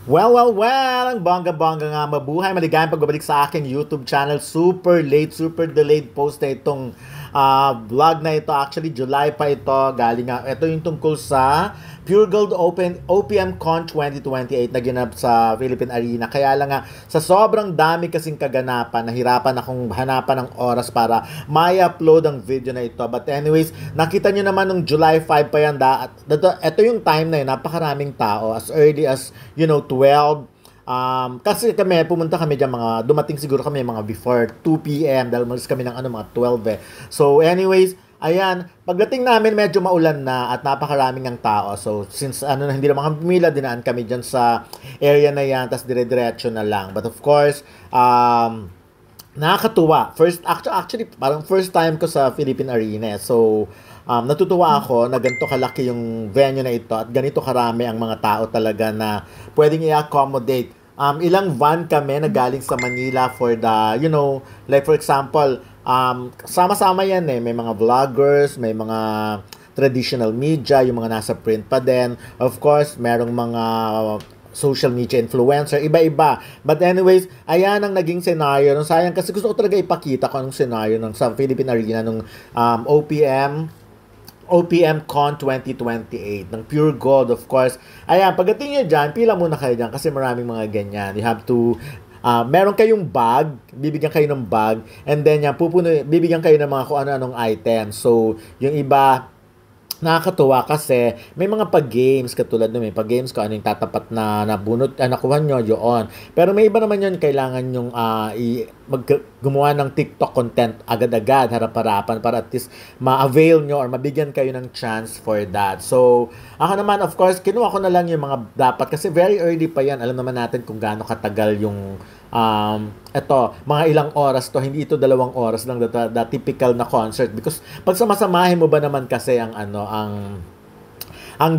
Well, ang bongga-bongga nga mabuhay. Maligayang pagbabalik sa aking YouTube channel. Super late, super delayed post na itong vlog na ito. Actually, July pa ito. Galing nga. Ito yung tungkol sa Pure Gold OPM Con 2028 na ginap sa Philippine Arena. Kaya lang nga, sa sobrang dami kasing kaganapan, nahirapan akong hanapan ng oras para may-upload ang video na ito. But anyways, nakita nyo naman nung July 5 pa yan. Ito yung time na yun. Napakaraming tao. As early as, 12. Kasi pumunta kami dyan dumating siguro kami mga before 2 p.m. dahil malis kami ng mga 12 eh. So anyways, ayan, pagdating namin medyo maulan na at napakaraming ang tao. So since hindi naman kami pumila, dinaan kami dyan sa area na yan, tas dire-diretso na lang. But of course, nakakatuwa. Actually, parang first time ko sa Philippine Arena. So, natutuwa ako na ganito kalaki yung venue na ito at ganito karami ang mga tao talaga na pwedeng i-accommodate. Ilang van kami na galing sa Manila for the, like for example, sama-sama yan eh. May mga vloggers, may mga traditional media, yung mga nasa print pa din. Of course, merong mga social media influencer, iba-iba. But anyways, ayan ang naging scenario. Sayang kasi gusto ko talaga ipakita ko anong scenario sa Philippine Arena nung OPM Con 2028 ng Pure Gold, of course. Ayan, pagdating nyo dyan, pila muna kayo dyan kasi maraming mga ganyan. You have to, meron kayong bag, bibigyan kayo ng bag, and then bibigyan kayo ng mga kung ano-anong items. So, yung iba, nakakatuwa kasi may mga pag-games katulad may pag-games ko ano yung tatapat na nabunot nakuha nyo yun. Pero may iba naman yun kailangan yung gumawa ng TikTok content agad-agad harap-harapan para at least ma-avail nyo or mabigyan kayo ng chance for that. So ako naman of course kinuha ko na lang yung mga dapat kasi very early pa yan. Alam naman natin kung gaano katagal yung mga ilang oras to, hindi ito 2 oras lang the typical na concert because pag samasamahin mo ba naman kasi ang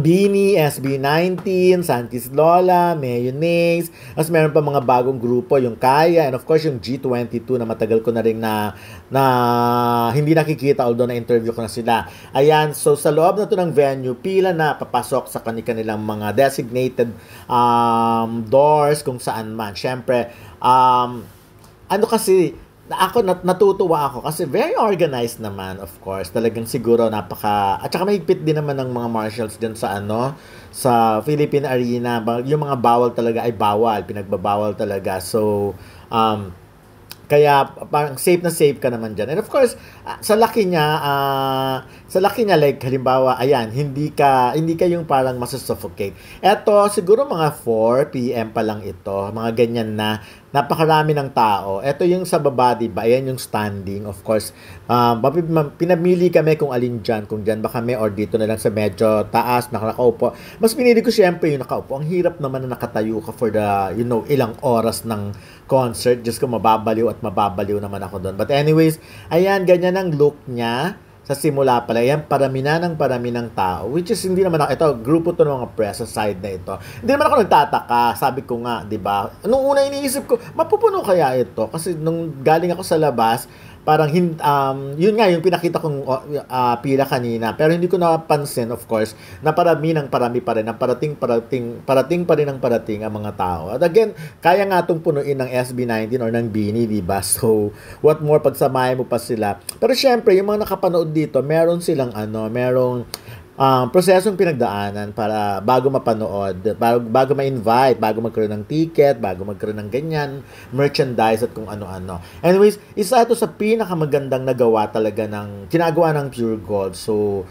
BINI, SB19, Santis Lola, Mayonnaise, as meron pa mga bagong grupo, yung Kaya, and of course yung G22 na matagal ko na rin na hindi nakikita although na-interview ko na sila. Ayan, so sa loob na to ng venue, pila na papasok sa kanilang mga designated doors kung saan man. Siyempre, natutuwa ako kasi very organized naman, of course. Talagang siguro at saka mahigpit din naman ng mga marshals dyan sa Philippine Arena. Yung mga bawal talaga ay bawal, pinagbabawal talaga. So, kaya parang safe na safe ka naman dyan. And of course, sa laki niya like halimbawa, ayan, hindi ka yung parang masusuffocate. Eto, siguro mga 4 p.m. pa lang ito, mga ganyan na, napakarami ng tao. Ito yung sa baba, diba? Ayan yung standing. Of course, pinamili kami kung alin dyan. Kung dyan ba kami or dito na lang sa medyo taas, nakaupo. Mas pinili ko syempre yung nakaupo. Ang hirap naman na nakatayo ka for the, ilang oras ng concert. Just ko mababaliw naman ako doon. But anyways, ayan, ganyan ang look niya. Sa simula pala, yan, parami ng tao. Which is, hindi naman ako, ito, grupo to ng mga press sa side na ito. Hindi naman ako nagtataka, sabi ko nga, di ba? Nung una iniisip ko, mapupuno kaya ito? Kasi nung galing ako sa labas, parang, yun nga, yung pinakita kong pila kanina. Pero hindi ko napansin, of course, na parami pa rin, na parating pa rin ang mga tao. At again, kaya nga itong punuin ng SB19 or ng BINI, di ba? So, what more, pagsamahin mo pa sila. Pero syempre, yung mga nakapanood dito, meron silang merong prosesong pinagdaanan para bago mapanood, bago ma-invite, bago magkaroon ng ticket, bago magkaroon ng ganyan, merchandise at kung ano-ano. Anyways, isa ito sa pinakamagandang nagawa talaga ginagawa ng Pure Gold. So,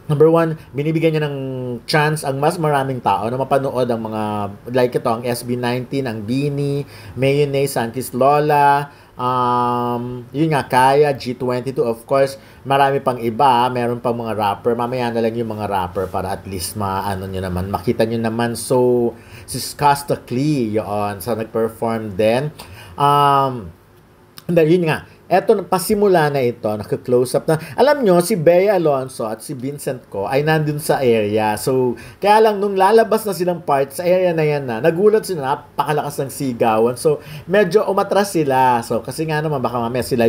number 1, binibigyan niya ng chance ang mas maraming tao na mapanood ang mga, like ito, ang SB19, ang BINI, Mayonnaise, Santis Lola, yun nga, Kaya, G22, of course, marami pang iba, meron pang mga rapper, mamaya na lang yung mga rapper para at least makita nyo naman. So, si Casta Clee, yun, sa nag-perform din. Yun nga, eto, pasimula na ito, naka-close up na. Alam nyo, si Bea Alonso at si Vincent ko ay nandun sa area. So, kaya lang, nung lalabas na silang part sa area na yan nagulat sila, napakalakas ng sigawan. So, medyo umatras sila. So, kasi nga naman, baka mamaya sila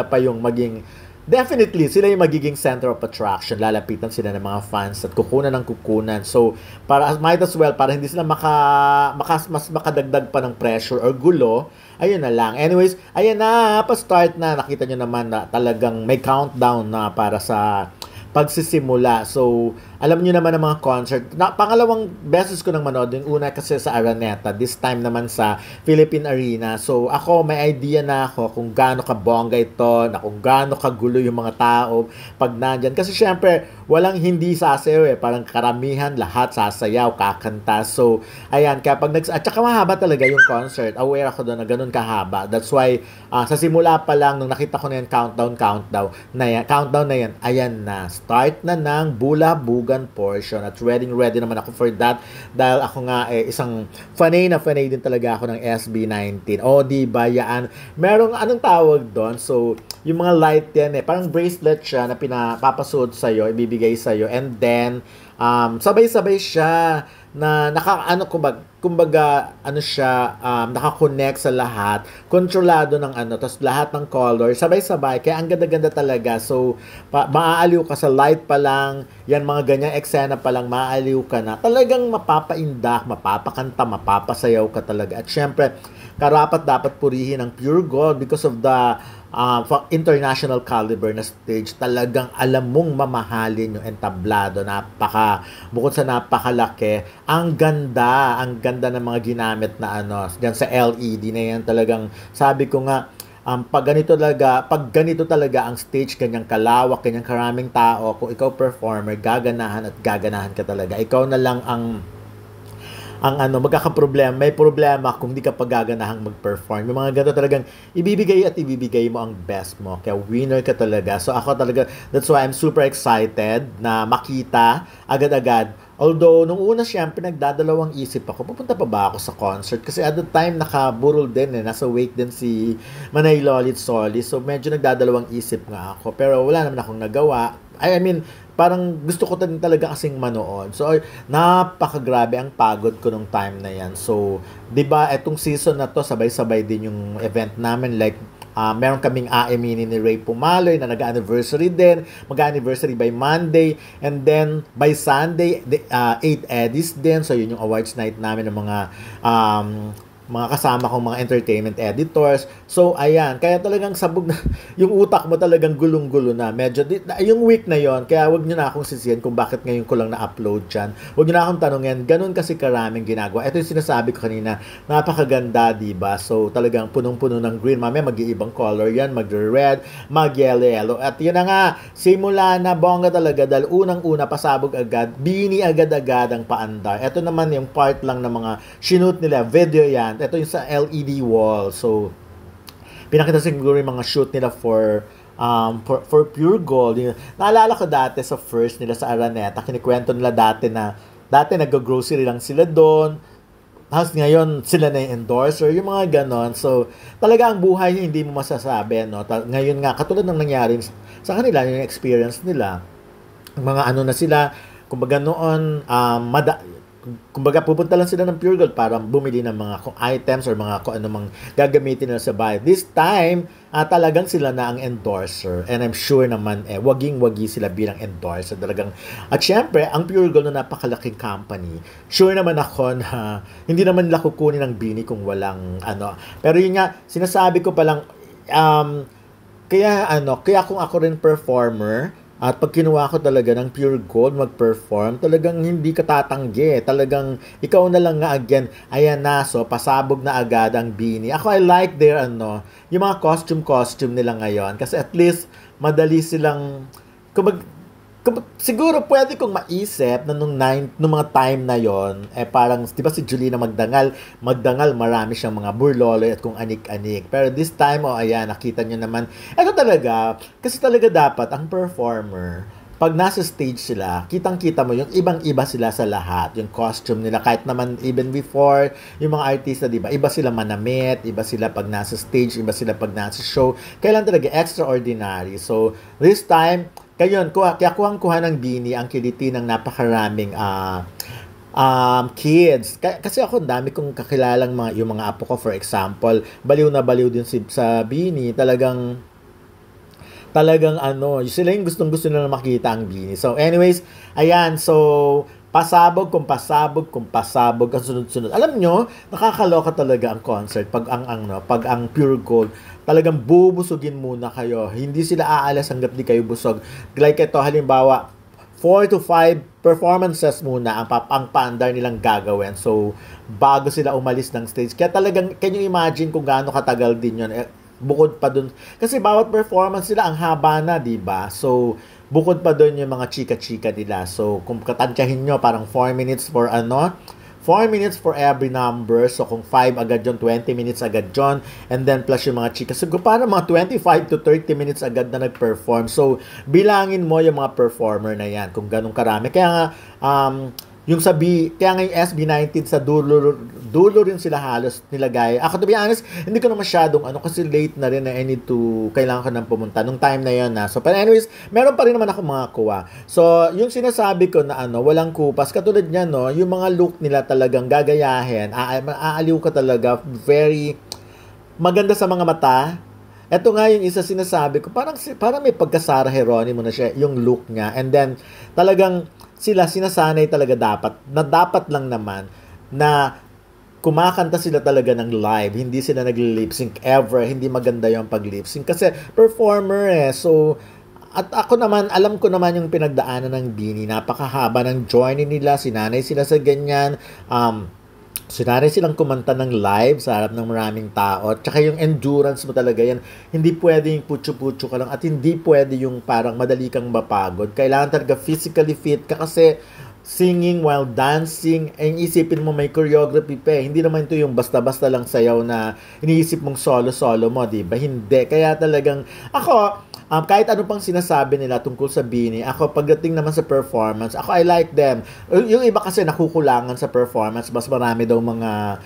pa yung maging definitely, sila yung magiging center of attraction. Lalapitan sila ng mga fans at kukunan ng kukunan. So, might as well, para hindi sila mas makadagdag pa ng pressure or gulo, ayun na lang. Anyways, ayan na, pa-start na. Nakita nyo naman na talagang may countdown na para sa pagsisimula. So, alam niyo naman ang mga concert. Pangalawang beses ko nang manood. Yung una kasi sa Araneta. This time naman sa Philippine Arena. So, ako, may idea na ako kung gaano kabongga ito, na kung gaano kagulo yung mga tao pag nandyan. Kasi syempre, walang hindi sasayaw eh. Parang karamihan, lahat sasayaw, kakanta. So, ayan, at saka mahaba talaga yung concert. Aware ako doon na ganun kahaba. That's why, sa simula pa lang, nung nakita ko na yan, countdown na yan, ayan na. Start na ng bula-bugan portion at ready naman ako for that dahil ako nga isang fanay din talaga ako ng SB19. O, diba, yan. Merong anong tawag doon? So, yung mga light yan parang bracelet siya na pinapapasuot sa'yo, ibibigay sa'yo, and then, sabay-sabay siya na kumbaga naka-connect sa lahat, kontrolado ng tapos lahat ng color, sabay-sabay, kaya ang ganda-ganda talaga. So, maaaliw ka sa light pa lang, yan mga ganyang eksena pa lang, maaaliw ka na. Talagang mapapaindak, mapapakanta, mapapasayaw ka talaga. At syempre, karapat dapat purihin ang Pure Gold because of the international caliber na stage. Talagang alam mong mamahalin yung entablado. Bukod sa napakalaki, ang ganda ng mga ginamit na diyan sa LED na yan. Talagang sabi ko nga, pag ganito talaga ang stage, ganyang kalawak, ganyang karaming tao, kung ikaw performer, gaganahan ka talaga. Ikaw na lang ang may problema kung di ka pagaganahang mag-perform. Yung mga ganito talagang ibibigay mo ang best mo. Kaya winner ka talaga. So ako talaga, that's why I'm super excited na makita agad-agad. Although, nung una siyempre, nagdadalawang isip ako, pupunta pa ba ako sa concert? Kasi at the time, nakaburol din nasa wake din si Manay Lolit Soli. So, medyo nagdadalawang isip nga ako. Pero wala naman akong nagawa. I mean, parang gusto ko din talaga kasing manood. So, napakagrabe ang pagod ko nung time na yan. So, di ba, etong season na to, sabay-sabay din yung event namin. Like, meron kaming AMini ni Ray Pumaloy na nag-anniversary din. Mag-anniversary by Monday. And then, by Sunday, 8 eddies din. So, yun yung awards night namin ng mga kasama kong mga entertainment editors. So, ayan. Kaya talagang sabog na, yung utak mo talagang gulong-gulo na. Medyo, yung week na yon, kaya wag nyo na akong sisiyan kung bakit ngayon ko lang na-upload dyan. Wag nyo na akong tanongin, ganun kasi karaming ginagawa. Ito yung sinasabi ko kanina, napakaganda, diba? So, talagang punong-puno ng green. Mamaya mag-iibang color yan, mag-red, mag-yellow. At yun na nga, simula na bongga talaga dahil unang-una, pasabog agad, bini agad-agad ang paandar. Ito naman yung part lang ng mga shoot nila, video yan. Ito yung sa LED wall. So, pinakita siguro yung mga shoot nila for Pure Gold. Naalala ko dati sa first nila sa Araneta, kinikwento nila dati nag-grocery lang sila doon. Tapos ngayon, sila na yung endorser, yung mga ganon. So, talaga ang buhay hindi mo masasabi. Ngayon nga, katulad ng nangyari sa kanila, yung experience nila, mga na sila, kumbaga noon, kumbaga pupunta lang sila ng Pure Gold para bumili ng mga items or mga kung anumang gagamitin nila sa bahay. This time, talagang sila na ang endorser. And I'm sure naman, waging-wagi sila bilang endorser. Talagang, at syempre, ang Pure Gold na napakalaking company, sure naman ako na hindi naman nila kukunin ng bini kung walang Pero yun nga, sinasabi ko palang, kaya kung ako rin performer, at pag kinuha ko talaga ng Pure Gold mag-perform, talagang hindi ka tatanggi. Talagang ikaw na lang nga again. Ayan na, so pasabog na agad ang bini. Ako, I like their yung mga costume nila ngayon. Kasi at least, madali silang, siguro pwede kong maisip na nung mga time na yon parang, di ba si Julina Magdangal, marami siyang mga burloloy at kung anik-anik. Pero this time, ayan, nakita nyo naman. Ito talaga, kasi talaga dapat, ang performer, pag nasa stage sila, kitang-kita mo yung ibang-iba sila sa lahat. Yung costume nila, kahit naman even before, yung mga artista, di ba, iba sila manamit, iba sila pag nasa stage, iba sila pag nasa show. Kailan talaga extraordinary. So, this time, kaya kuhang-kuha ng bini ang kiliti ng napakaraming kids. Kasi ako, dami kong kakilalang yung mga apo ko, for example, baliw na baliw din sa bini. Talagang talagang ano, sila yung gustong-gusto nila makita ang BINI. So anyways, ayan, so pasabog kung pasabog kung pasabog ang sunod-sunod. Alam nyo, nakakaloka talaga ang concert pag pag ang Pure Gold talagang bubusugin muna kayo. Hindi sila aalas hangga't di kayo busog. Like ito, halimbawa, 4 to 5 performances muna ang paandar nilang gagawin. So, bago sila umalis ng stage. Kaya talagang, can you imagine kung gaano katagal din yun? Bukod pa dun. Kasi bawat performance nila, ang haba na, diba? So, bukod pa dun yung mga chika-chika nila. So, kung katantyahin nyo, parang 4 minutes for 4 minutes for every number. So, kung 5 agad yun, 20 minutes agad yun. And then, plus yung mga chika. So, parang mga 25 to 30 minutes agad na nag-perform. So, bilangin mo yung mga performer na yan. Kung ganun karami. Kaya nga, kaya nga yung SB19 sa dulo rin sila halos nilagay. Ako, to be honest, hindi ko na masyadong kasi late na rin na kailangan ko nang pumunta nung time na yun na. So, but anyways, meron pa rin naman ako mga kuha. So, yung sinasabi ko na walang kupas, katulad niya, no, yung mga look nila talagang gagayahin, aaliw ka talaga, very maganda sa mga mata. Ito nga yung isa sinasabi ko, parang may pagka-Sarah Geronimo na siya, yung look niya. And then, talagang sila sinasanay talaga dapat lang naman na kumakanta sila talaga ng live, hindi sila nag-lip sync ever, hindi maganda yung pag-lip sync kasi performer So, at ako naman, alam ko naman yung pinagdaanan ng BINI, napakahaba ng journey nila, sinanay sila sa ganyan, sinanay silang kumanta ng live sa harap ng maraming tao. At saka yung endurance mo talaga yan. Hindi pwede yung putyo-putyo ka lang at hindi pwede yung parang madali kang mapagod. Kailangan talaga physically fit ka kasi singing while dancing, isipin mo may choreography pa. Hindi naman ito yung basta-basta lang sayaw na iniisip mong solo-solo mo, di ba? Hindi. Kaya talagang ako, kahit ano pang sinasabi nila tungkol sa BINI, ako pagdating naman sa performance, ako I like them. Yung iba kasi nakukulangan sa performance, mas marami daw mga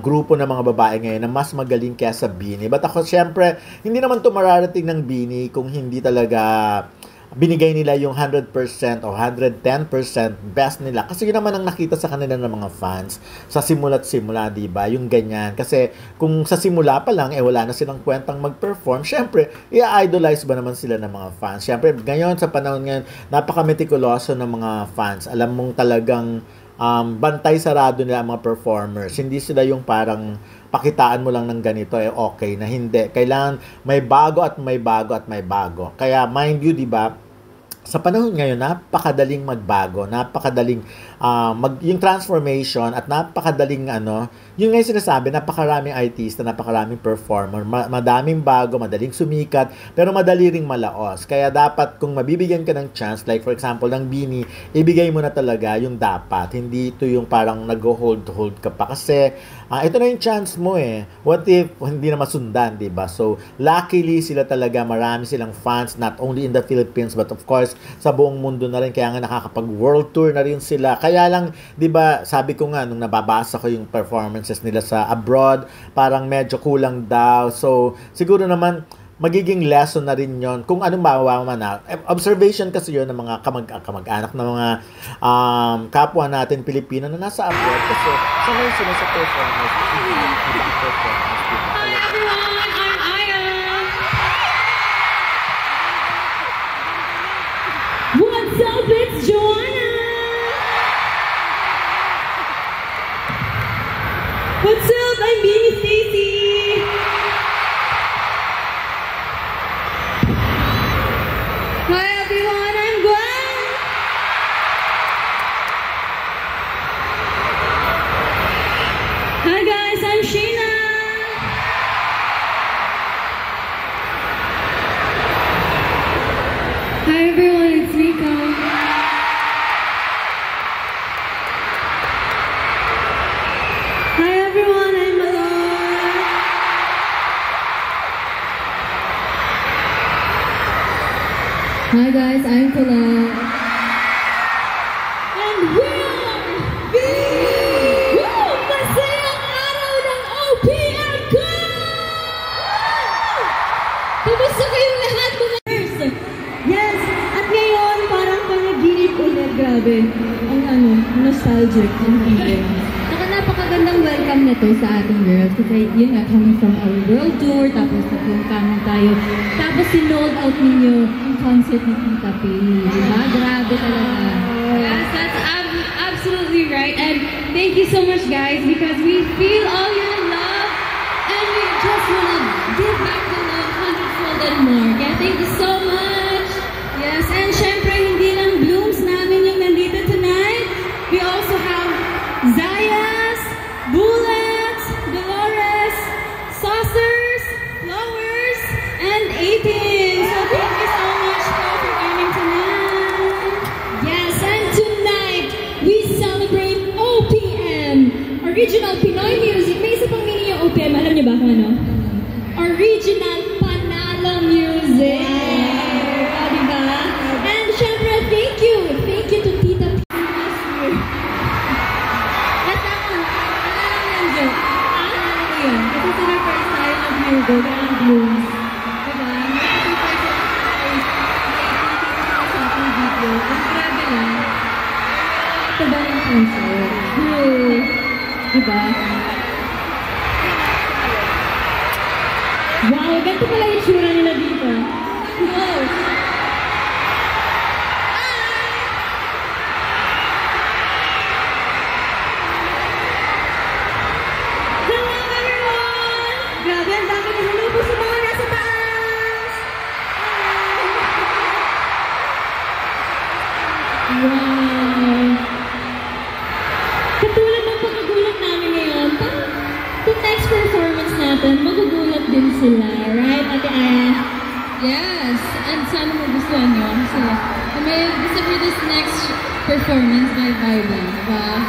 grupo ng mga babae ngayon na mas magaling kaya sa BINI. But ako syempre, hindi naman to mararating ng BINI kung hindi talaga binigay nila yung 100% o 110% best nila. Kasi yun naman ang nakita sa kanila ng mga fans sa simula't simula, di ba? Yung ganyan. Kasi kung sa simula pa lang, wala na silang kwentang mag-perform, syempre, i-idolize ba naman sila ng mga fans? Syempre, ngayon, sa panahon ngayon, napaka-meticuloso ng mga fans. Alam mong talagang bantay sarado nila ang mga performers. Hindi sila yung parang pakitaan mo lang ng ganito, okay na hindi. Kailangan may bago at may bago at may bago. Kaya mind you, di ba, sa panahon ngayon, napakadaling magbago, napakadaling yung transformation at napakadaling yung nga yung sinasabi, napakaraming artista, napakaraming performer, madaming bago, madaling sumikat, pero madali ring malaos. Kaya dapat kung mabibigyan ka ng chance, like for example ng BINI, ibigay mo na talaga yung dapat. Hindi ito yung parang nag-hold ka pa kasi ito na yung chance mo What if hindi na masundan, diba? So, luckily sila talaga, marami silang fans, not only in the Philippines, but of course, sa buong mundo na rin. Kaya nga nakakapag-world tour na rin sila. Kaya lang, diba, sabi ko nga, nung nababasa ko yung performances nila sa abroad, parang medyo kulang daw. So, siguro naman, magiging lesson na rin yon kung anong mawawa na. Observation kasi yun ng mga kamag-anak ng mga kapwa natin Pilipino na nasa abroad kasi sanay sila sa performance. Hi everyone, I'm Aya. What's up, it's Joanna. What's up, I'm BINI Stacy. Hi everyone, I'm Gwen. Hi guys, I'm Sheena. Hi everyone, it's Rika. Hi everyone, I'm Malone. Hi guys, I'm Kula. And we are BINI! Woo! Masayang araw ng OPM ko! Kumusta kayong lahat mga nurse? Yes! At ngayon, parang panaginip ulit. Grabe. Ang nostalgic. Ang feeling. Saka napakagandang welcome blessing na to sa ating girls. Kasi yun nga, coming from our world tour, tapos nagpungkaman tayo. Tapos sinold out ninyo ang concert ni Tita P. Diba? Grabe talaga. Yes, that's absolutely right. And thank you so much, guys, because we feel all your love and we just want to give back the love hundredfold and more. Kaya thank you so much. Yes, and syempre, hindi lang Blooms namin yung nandito tonight. We also have Zayas, Bullets, Dolores, Saucers, Flowers, and 18. So thank you so much for coming tonight. Yes, and tonight, we celebrate OPM, Original Pinoy Music. May isa pang meaning yung OPM. Alam niyo ba kung ano? Original Panalo Music. Diba? And syempre, thank you. Thank you to Tita P. Kasi sila first tayo nag-Virgo, kaya Blooms. Diba? Nakasupay sila sa ating video. Ang grabe lang. Ito ba yung concert? Diba? Wow, ganito pala yung tsura nila dito. Wow! Grabe, ang dami na hello po sa mga nasa taas! Wow! Katulad ng pagkagulat namin ngayon, parang the next performance natin, magugulat din sila, right, Ate Aya? Yes, and sana magustuhan nyo. Kasi may gusto for this next performance by Vibe, diba?